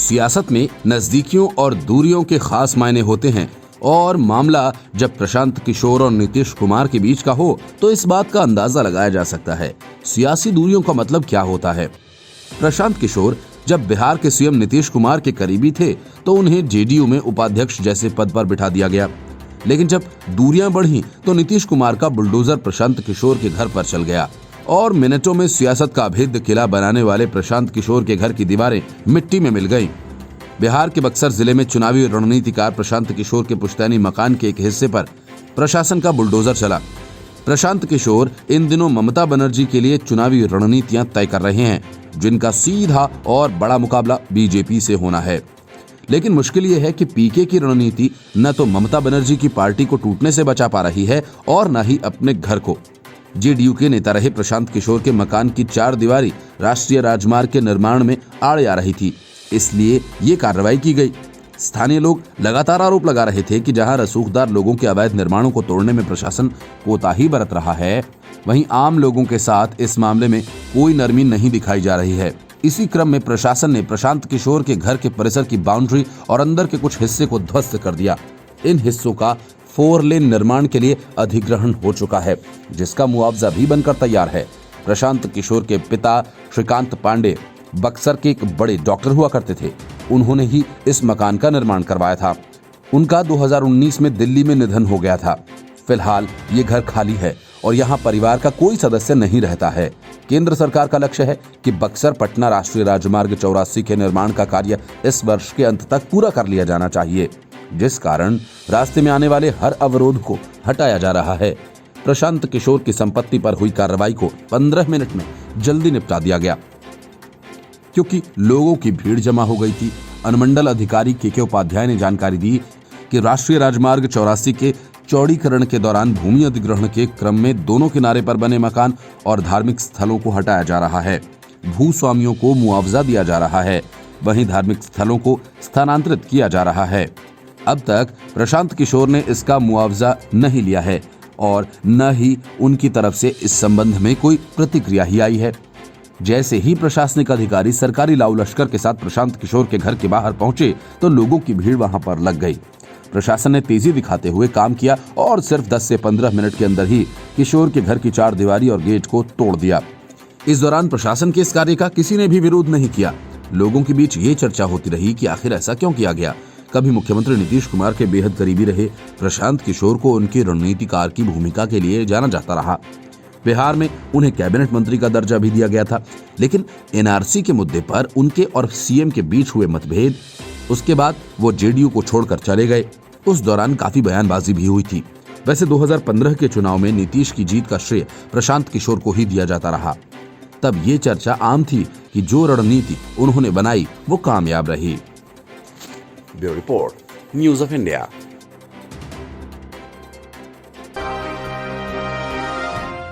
सियासत में नजदीकियों और दूरियों के खास मायने होते हैं और मामला जब प्रशांत किशोर और नीतीश कुमार के बीच का हो तो इस बात का अंदाजा लगाया जा सकता है सियासी दूरियों का मतलब क्या होता है। प्रशांत किशोर जब बिहार के सीएम नीतीश कुमार के करीबी थे तो उन्हें जेडीयू में उपाध्यक्ष जैसे पद पर बिठा दिया गया, लेकिन जब दूरियां बढ़ी तो नीतीश कुमार का बुलडोजर प्रशांत किशोर के घर पर चल गया और मिनटों में सियासत का अभेद्य किला बनाने वाले प्रशांत किशोर के घर की दीवारें मिट्टी में मिल गईं। बिहार के बक्सर जिले में चुनावी रणनीतिकार प्रशांत किशोर के पुश्तैनी मकान के एक हिस्से पर प्रशासन का बुलडोजर चला। प्रशांत किशोर इन दिनों ममता बनर्जी के लिए चुनावी रणनीतियां तय कर रहे हैं, जिनका सीधा और बड़ा मुकाबला बीजेपी से होना है। लेकिन मुश्किल ये है कि पीके की रणनीति न तो ममता बनर्जी की पार्टी को टूटने से बचा पा रही है और न ही अपने घर को। जेडीयू के नेता रहे प्रशांत किशोर के मकान की 4 दीवारी राष्ट्रीय राजमार्ग के निर्माण में आड़े आ रही थी, इसलिए ये कार्रवाई की गई। स्थानीय लोग लगातार आरोप लगा रहे थे कि जहां रसूखदार लोगों के अवैध निर्माणों को तोड़ने में प्रशासन कोताही बरत रहा है, वहीं आम लोगों के साथ इस मामले में कोई नरमी नहीं दिखाई जा रही है। इसी क्रम में प्रशासन ने प्रशांत किशोर के घर के परिसर की बाउंड्री और अंदर के कुछ हिस्से को ध्वस्त कर दिया। इन हिस्सों का 4 लेन निर्माण के लिए अधिग्रहण हो चुका है, जिसका मुआवजा भी बनकर तैयार है। प्रशांत किशोर के पिता श्रीकांत पांडे बक्सर के एक बड़े डॉक्टर हुआ करते थे। उन्होंने ही इस मकान का निर्माण करवाया था। उनका 2019 में दिल्ली में निधन हो गया था। फिलहाल ये घर खाली है और यहाँ परिवार का कोई सदस्य नहीं रहता है। केंद्र सरकार का लक्ष्य है कि बक्सर पटना राष्ट्रीय राजमार्ग 84 के निर्माण का कार्य इस वर्ष के अंत तक पूरा कर लिया जाना चाहिए, जिस कारण रास्ते में आने वाले हर अवरोध को हटाया जा रहा है। प्रशांत किशोर की संपत्ति पर हुई कार्रवाई को 15 मिनट में जल्दी निपटा दिया गया, क्योंकि लोगों की भीड़ जमा हो गई थी। अनुमंडल अधिकारी के उपाध्याय ने जानकारी दी कि राष्ट्रीय राजमार्ग 84 के चौड़ीकरण के दौरान भूमि अधिग्रहण के क्रम में दोनों किनारे पर बने मकान और धार्मिक स्थलों को हटाया जा रहा है। भूस्वामियों को मुआवजा दिया जा रहा है, वहीं धार्मिक स्थलों को स्थानांतरित किया जा रहा है। अब तक प्रशांत किशोर ने इसका मुआवजा नहीं लिया है और न ही उनकी तरफ से इस संबंध में कोई प्रतिक्रिया ही आई है। जैसे ही प्रशासनिक अधिकारी सरकारी लाऊ लश्कर के साथ प्रशांत किशोर के घर के बाहर पहुंचे तो लोगों की भीड़ वहां पर लग गई। प्रशासन ने तेजी दिखाते हुए काम किया और सिर्फ 10 से 15 मिनट के अंदर ही किशोर के घर की 4 दीवारी और गेट को तोड़ दिया। इस दौरान प्रशासन के इस कार्य का किसी ने भी विरोध नहीं किया। लोगों के बीच ये चर्चा होती रही कि आखिर ऐसा क्यों किया गया। कभी मुख्यमंत्री नीतीश कुमार के बेहद करीबी रहे प्रशांत किशोर को उनकी रणनीतिकार की भूमिका के लिए जाना जाता रहा। बिहार में उन्हें कैबिनेट मंत्री का दर्जा भी दिया गया था, लेकिन एनआरसी के मुद्दे पर उनके और सीएम के बीच हुए मतभेद, उसके बाद वो जेडीयू को छोड़कर चले गए। उस दौरान काफी बयानबाजी भी हुई थी। वैसे 2015 के चुनाव में नीतीश की जीत का श्रेय प्रशांत किशोर को ही दिया जाता रहा। तब ये चर्चा आम थी कि जो रणनीति उन्होंने बनाई वो कामयाब रही। Bureau report, news of India.